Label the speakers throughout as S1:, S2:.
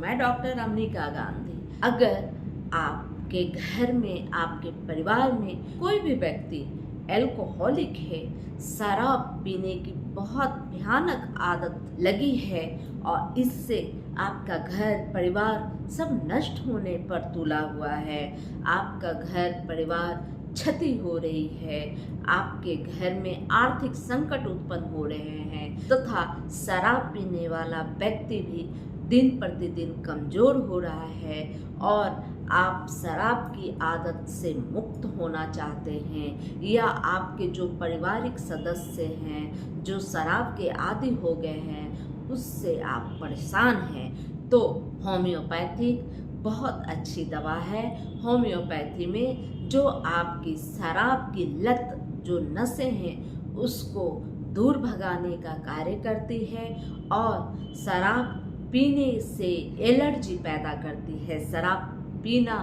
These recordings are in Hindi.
S1: मैं डॉक्टर अमनिका गांधी। अगर आपके घर में, आपके परिवार में कोई भी व्यक्ति एल्कोहलिक है, शराब पीने की बहुत भयानक आदत लगी है और इससे आपका घर परिवार सब नष्ट होने पर तुला हुआ है, आपका घर परिवार क्षति हो रही है, आपके घर में आर्थिक संकट उत्पन्न हो रहे हैं तथा शराब पीने वाला व्यक्ति भी दिन प्रतिदिन कमजोर हो रहा है और आप शराब की आदत से मुक्त होना चाहते हैं या आपके जो पारिवारिक सदस्य हैं जो शराब के आदी हो गए हैं उससे आप परेशान हैं, तो होम्योपैथिक बहुत अच्छी दवा है। होम्योपैथी में जो आपकी शराब की लत, जो नशे हैं उसको दूर भगाने का कार्य करती है और शराब पीने से एलर्जी पैदा करती है। शराब पीना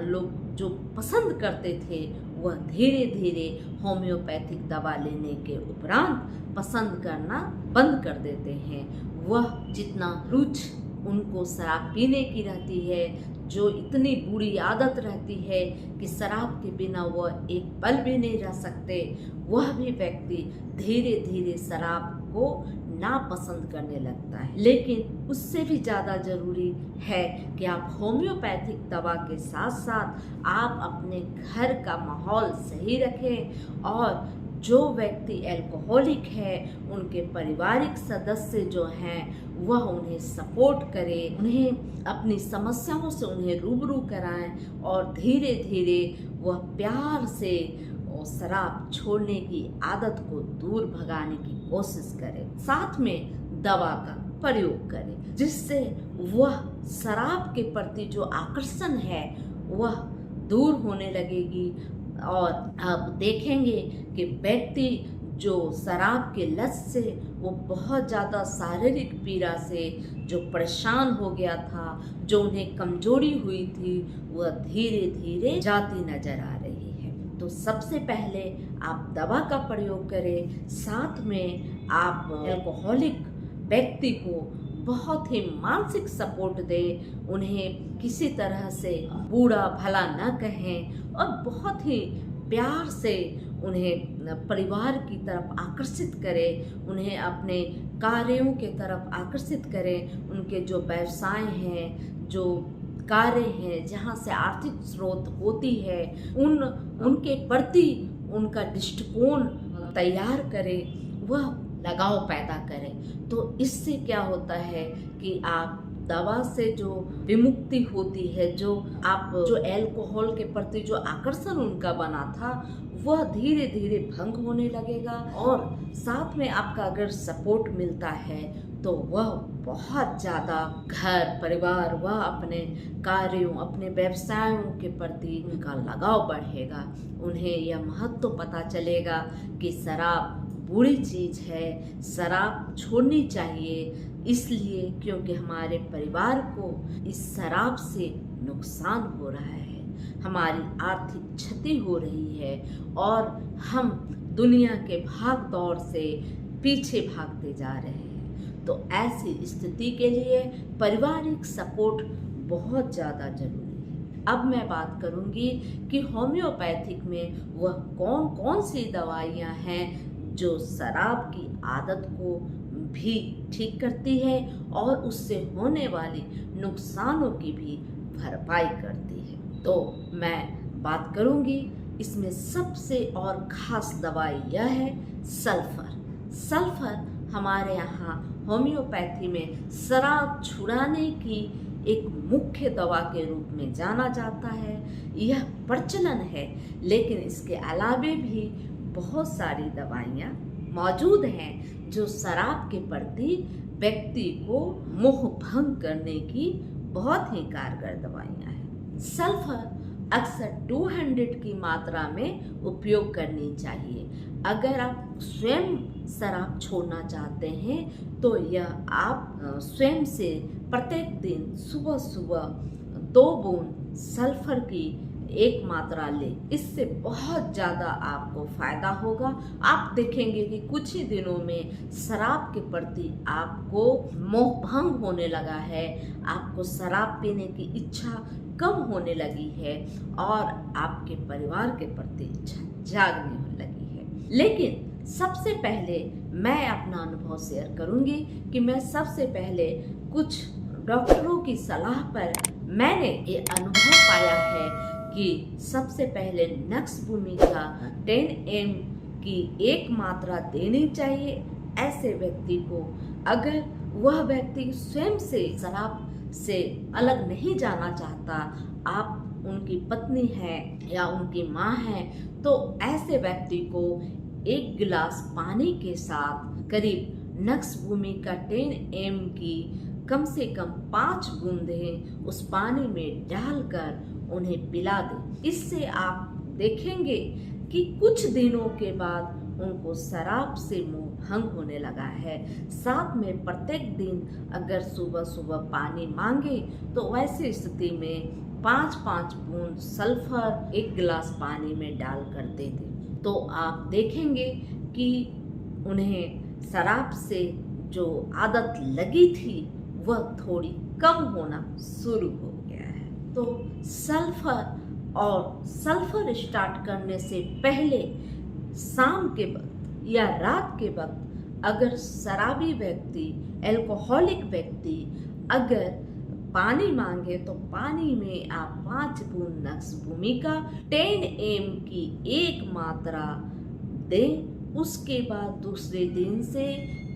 S1: लोग जो पसंद करते थे वह धीरे धीरे होम्योपैथिक दवा लेने के उपरांत पसंद करना बंद कर देते हैं। वह जितना रुच उनको शराब पीने की रहती है, जो इतनी बुरी आदत रहती है कि शराब के बिना वह एक पल भी नहीं रह सकते, वह भी व्यक्ति धीरे धीरे शराब को नापसंद करने लगता है। लेकिन उससे भी ज़्यादा ज़रूरी है कि आप होम्योपैथिक दवा के साथ साथ आप अपने घर का माहौल सही रखें और जो व्यक्ति एल्कोहलिक है उनके पारिवारिक सदस्य जो हैं वह उन्हें सपोर्ट करें, उन्हें अपनी समस्याओं से उन्हें रूबरू कराएं और धीरे धीरे वह प्यार से शराब छोड़ने की आदत को दूर भगाने की कोशिश करें। साथ में दवा का प्रयोग करें जिससे वह शराब के प्रति जो आकर्षण है वह दूर होने लगेगी और आप देखेंगे कि व्यक्ति जो शराब के लत से वो बहुत ज़्यादा शारीरिक पीड़ा से जो परेशान हो गया था, जो उन्हें कमजोरी हुई थी, वह धीरे धीरे जाती नजर आ रही है। तो सबसे पहले आप दवा का प्रयोग करें, साथ में आप एल्कोहलिक व्यक्ति को बहुत ही मानसिक सपोर्ट दें, उन्हें किसी तरह से बुरा भला न कहें और बहुत ही प्यार से उन्हें परिवार की तरफ आकर्षित करें, उन्हें अपने कार्यों के तरफ आकर्षित करें। उनके जो व्यवसाय हैं, जो कार्य हैं, जहाँ से आर्थिक स्रोत होती है, उनके प्रति उनका दृष्टिकोण तैयार करें, वह लगाव पैदा करें। तो इससे क्या होता है कि आप दवा से जो विमुक्ति होती है, जो एल्कोहल के प्रति जो आकर्षण उनका बना था वह धीरे धीरे भंग होने लगेगा और साथ में आपका अगर सपोर्ट मिलता है तो वह बहुत ज़्यादा घर परिवार वह अपने कार्यों, अपने व्यवसायों के प्रति उनका लगाव बढ़ेगा। उन्हें यह महत्व पता चलेगा कि शराब बुरी चीज़ है, शराब छोड़नी चाहिए इसलिए क्योंकि हमारे परिवार को इस शराब से नुकसान हो रहा है, हमारी आर्थिक क्षति हो रही है और हम दुनिया के भाग दौड़ से पीछे भागते जा रहे हैं। तो ऐसी स्थिति के लिए पारिवारिक सपोर्ट बहुत ज़्यादा जरूरी है। अब मैं बात करूंगी कि होम्योपैथिक में वह कौन कौन सी दवाइयाँ हैं जो शराब की आदत को भी ठीक करती है और उससे होने वाली नुकसानों की भी भरपाई करती है। तो मैं बात करूंगी इसमें सबसे और खास दवाई यह है सल्फर। सल्फर हमारे यहाँ होम्योपैथी में शराब छुड़ाने की एक मुख्य दवा के रूप में जाना जाता है। यह प्रचलन है, लेकिन इसके अलावे भी बहुत सारी दवाइयाँ मौजूद हैं जो शराब के प्रति व्यक्ति को मोह भंग करने की बहुत ही कारगर दवाइयाँ हैं। सल्फर अक्सर 200 की मात्रा में उपयोग करनी चाहिए। अगर आप स्वयं शराब छोड़ना चाहते हैं तो यह आप स्वयं से प्रत्येक दिन सुबह सुबह 2 बूंद सल्फर की 1 मात्रा लें। इससे बहुत ज़्यादा आपको फायदा होगा। आप देखेंगे कि कुछ ही दिनों में शराब के प्रति आपको मोह भंग होने लगा है, आपको शराब पीने की इच्छा कम होने लगी है और आपके परिवार के प्रति इच्छा जागने लगी है। लेकिन सबसे पहले मैं अपना अनुभव शेयर करूंगी कि मैं सबसे पहले कुछ डॉक्टरों की सलाह पर मैंने ये अनुभव पाया है कि सबसे पहले नक्स भूमिका 10 ml की 1 मात्रा देनी चाहिए ऐसे व्यक्ति को। अगर वह व्यक्ति स्वयं से शराब से अलग नहीं जाना चाहता, आप उनकी पत्नी है या उनकी माँ है, तो ऐसे व्यक्ति को 1 गिलास पानी के साथ करीब नक्स भूमिका 10 ml की कम से कम 5 बूंदें उस पानी में डालकर उन्हें पिला दें। इससे आप देखेंगे कि कुछ दिनों के बाद उनको शराब से मोह भंग होने लगा है। साथ में प्रत्येक दिन अगर सुबह सुबह पानी मांगे तो वैसी स्थिति में 5-5 बूंद सल्फर 1 गिलास पानी में डाल कर दे दें, तो आप देखेंगे कि उन्हें शराब से जो आदत लगी थी वह थोड़ी कम होना शुरू हो गया है। तो सल्फर स्टार्ट करने से पहले शाम के वक्त या रात के वक्त अगर शराबी व्यक्ति, एल्कोहलिक व्यक्ति अगर पानी मांगे तो पानी में आप 5 बूंद नक्स भूमिका 10 ml की 1 मात्रा दें। उसके बाद दूसरे दिन से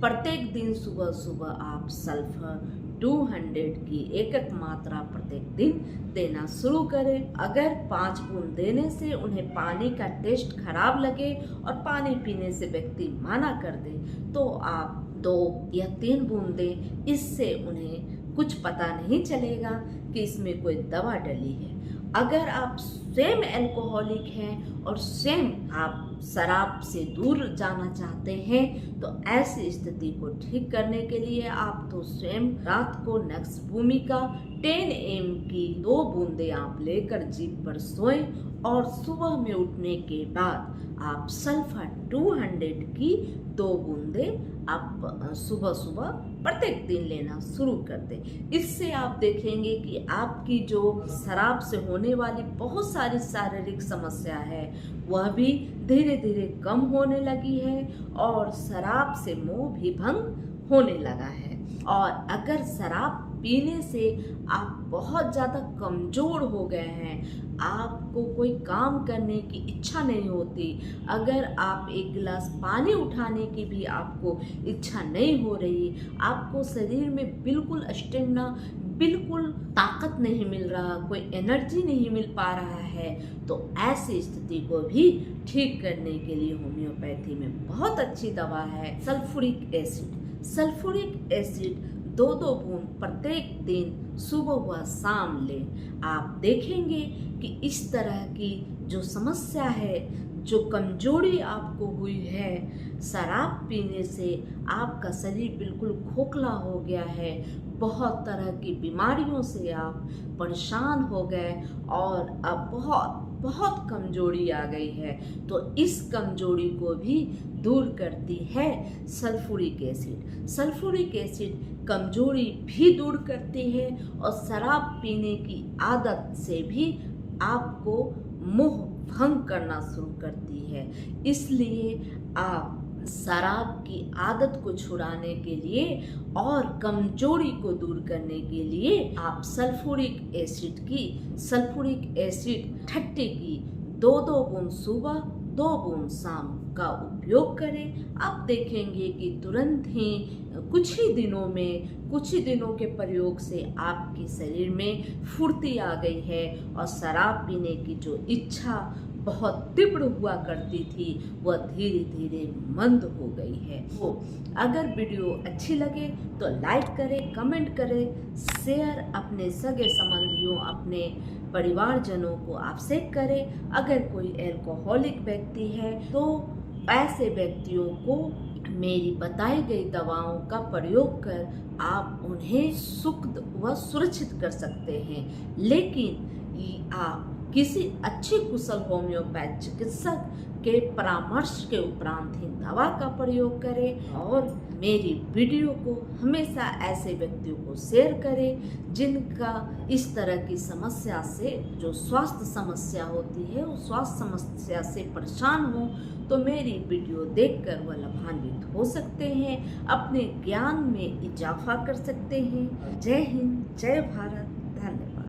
S1: प्रत्येक दिन सुबह सुबह आप सल्फर 200 की 1 मात्रा प्रत्येक दिन देना शुरू करें। अगर 5 बूंद देने से उन्हें पानी का टेस्ट खराब लगे और पानी पीने से व्यक्ति मना कर दे तो आप 2 या 3 बूंद दें। इससे उन्हें कुछ पता नहीं चलेगा कि इसमें कोई दवा डली है। अगर आप स्वयं एल्कोहलिक हैं और स्वयं आप शराब से दूर जाना चाहते हैं तो ऐसी स्थिति को ठीक करने के लिए आप तो स्वयं रात को नक्स भूमिका 10 ml की 2 बूंदें आप लेकर जीभ पर सोएं और सुबह में उठने के बाद आप सल्फर 200 की 2 बूंदें आप सुबह सुबह प्रत्येक दिन लेना शुरू कर दें। इससे आप देखेंगे कि आपकी जो शराब से होने वाली बहुत सारी शारीरिक समस्या है वह भी धीरे धीरे कम होने लगी है और शराब से मोह भी भंग होने लगा है। और अगर शराब पीने से आप बहुत ज़्यादा कमज़ोर हो गए हैं, आपको कोई काम करने की इच्छा नहीं होती, अगर आप 1 गिलास पानी उठाने की भी आपको इच्छा नहीं हो रही, आपको शरीर में बिल्कुल स्टेमिना, बिल्कुल ताकत नहीं मिल रहा, कोई एनर्जी नहीं मिल पा रहा है, तो ऐसी स्थिति को भी ठीक करने के लिए होम्योपैथी में बहुत अच्छी दवा है सल्फ्यूरिक एसिड। सल्फ्यूरिक एसिड 2-2 बूंद प्रत्येक दिन सुबह व शाम लें। आप देखेंगे कि इस तरह की जो समस्या है, जो कमजोरी आपको हुई है शराब पीने से, आपका शरीर बिल्कुल खोखला हो गया है, बहुत तरह की बीमारियों से आप परेशान हो गए और अब बहुत कमजोरी आ गई है, तो इस कमजोरी को भी दूर करती है सल्फ्यूरिक एसिड। सल्फ्यूरिक एसिड कमजोरी भी दूर करती है और शराब पीने की आदत से भी आपको मोह भंग करना शुरू करती है। इसलिए आप शराब की आदत को छुड़ाने के लिए और कमजोरी को दूर करने के लिए आप सल्फ्यूरिक एसिड 30 की 2-2 बूंद सुबह 2 बूंद शाम का उपयोग करें। आप देखेंगे कि तुरंत ही कुछ ही दिनों के प्रयोग से आपके शरीर में फुर्ती आ गई है और शराब पीने की जो इच्छा बहुत तीव्र हुआ करती थी वह धीरे धीरे मंद हो गई है। तो अगर वीडियो अच्छी लगे तो लाइक करें, कमेंट करें, शेयर अपने सगे संबंधियों, अपने परिवारजनों को आप शेयर करें। अगर कोई एल्कोहलिक व्यक्ति है तो ऐसे व्यक्तियों को मेरी बताई गई दवाओं का प्रयोग कर आप उन्हें सुखद व सुरक्षित कर सकते हैं। लेकिन आप किसी अच्छे कुशल होम्योपैथ चिकित्सक के परामर्श के उपरांत ही दवा का प्रयोग करें और मेरी वीडियो को हमेशा ऐसे व्यक्तियों को शेयर करें जिनका इस तरह की समस्या से, जो स्वास्थ्य समस्या होती है, उस स्वास्थ्य समस्या से परेशान हो तो मेरी वीडियो देखकर वह लाभान्वित हो सकते हैं, अपने ज्ञान में इजाफा कर सकते हैं। जय हिंद, जय भारत, धन्यवाद।